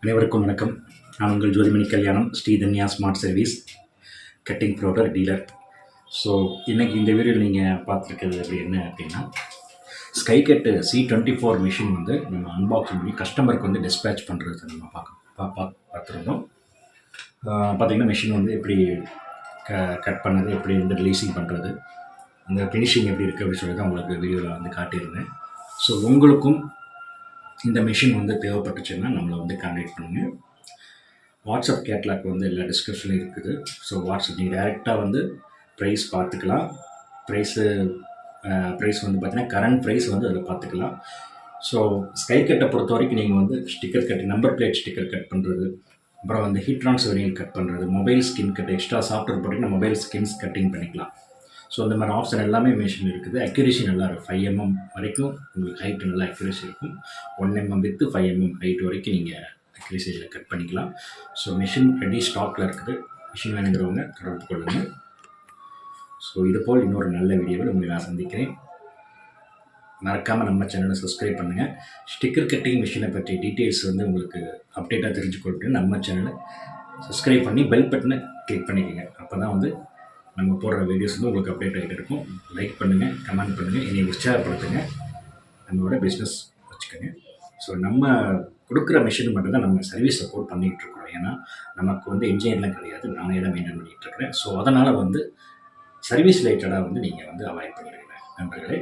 அனைவருக்கும் வணக்கம். நான் உங்கள் Jothimani Kalyanam, Sridhanya smart service cutting border dealer. So இன்றைக்கி இந்த வீடியோவில் நீங்கள் பார்த்துருக்கிறது அப்படின்னா ஸ்கைகட் C24 மிஷின் வந்து நம்ம அன்பாக்சிங் பண்ணி கஸ்டமருக்கு வந்து டிஸ்பேச் பண்ணுறது நம்ம பார்த்துருந்தோம். பார்த்திங்கன்னா மிஷின் வந்து எப்படி கட் பண்ணது, எப்படி வந்து ரிலீஸிங் பண்ணுறது, அந்த ஃபினிஷிங் எப்படி இருக்குது அப்படின்னு சொல்லி தான் உங்களுக்கு வீடியோவில் வந்து காட்டியிருந்தேன். ஸோ உங்களுக்கும் இந்த மிஷின் வந்து தேவைப்பட்டுச்சுன்னா நம்மளை வந்து கான்டாக்ட் பண்ணுங்கள். வாட்ஸ்அப் கேட்லாக் வந்து எல்லா டிஸ்கிரிப்ஷன்லையும் இருக்குது. ஸோ வாட்ஸ்அப் நீங்கள் டைரெக்டாக வந்து ப்ரைஸ் பார்த்துக்கலாம். ப்ரைஸ் வந்து பார்த்தீங்கன்னா கரண்ட் ப்ரைஸ் வந்து அதில் பார்த்துக்கலாம். ஸோ ஸ்கைகட்டை பொறுத்த வரைக்கும் நீங்கள் வந்து sticker cut, number plate sticker cut பண்ணுறது, அப்புறம் வந்து ஹீட் ட்ரான்ஸ்ஃபர் கட் பண்ணுறது, mobile skin cut, extra software போட்டிங்கன்னா மொபைல் ஸ்கின்ஸ் கட்டிங் பண்ணிக்கலாம். ஸோ இந்த மாதிரி ஆப்ஷன் எல்லாமே மிஷின் இருக்குது. அக்யூரேசி நல்லா இருக்கும். 5 mm வரைக்கும் உங்களுக்கு ஹைட் நல்லா அக்யூரேசி இருக்கும். 1 mm வித்து 5 mm ஹைட் வரைக்கும் நீங்கள் அக்யூரேசியில் கட் பண்ணிக்கலாம். ஸோ மிஷின் ரெடி ஸ்டாக்கில் இருக்குது. மிஷின் வேணுங்கிறவங்க தொடர்பு கொள்ளுங்கள். ஸோ இதுபோல் இன்னொரு நல்ல வீடியோவில் உங்களை நான் சந்திக்கிறேன். மறக்காமல் நம்ம சேனலை சப்ஸ்கிரைப் பண்ணுங்கள். ஸ்டிக்கர் கட்டிங் மிஷினை பற்றி டீட்டெயில்ஸ் வந்து உங்களுக்கு அப்டேட்டாக தெரிஞ்சுக்கொள்ளுங்க. நம்ம சேனலை சப்ஸ்கிரைப் பண்ணி பெல் பட்டனை கிளிக் பண்ணிக்கோங்க. அப்போ தான் வந்து நம்ம போடுற வீடியோஸ் வந்து உங்களுக்கு அப்டேட் ஆகிட்டு இருக்கும். லைக் பண்ணுங்கள், கமெண்ட் பண்ணுங்கள், என்னை உற்சாகப்படுத்துங்க, நம்மளோட பிஸ்னஸ் வச்சுக்கோங்க. ஸோ நம்ம கொடுக்குற மிஷின் மட்டும்தான் நம்ம சர்வீஸ் சப்போர்ட் பண்ணிகிட்டு இருக்கிறோம். ஏன்னா நமக்கு வந்து இன்ஜினியர்லாம் கிடையாது, நானே தான் மெயின்டைன் பண்ணிகிட்டு இருக்கிறேன். ஸோ அதனால் வந்து சர்வீஸ் ரிலேட்டடாக வந்து நீங்கள் வந்து அவாய்ட் பண்ணிடுங்க நண்பர்களே.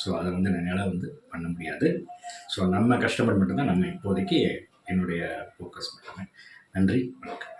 ஸோ அதை வந்து என்னால் வந்து பண்ண முடியாது. ஸோ நம்ம கஸ்டமர் மட்டும்தான் நம்ம இப்போதைக்கு என்னுடைய ஃபோக்கஸ் பண்ணுறேன். நன்றி, வணக்கம்.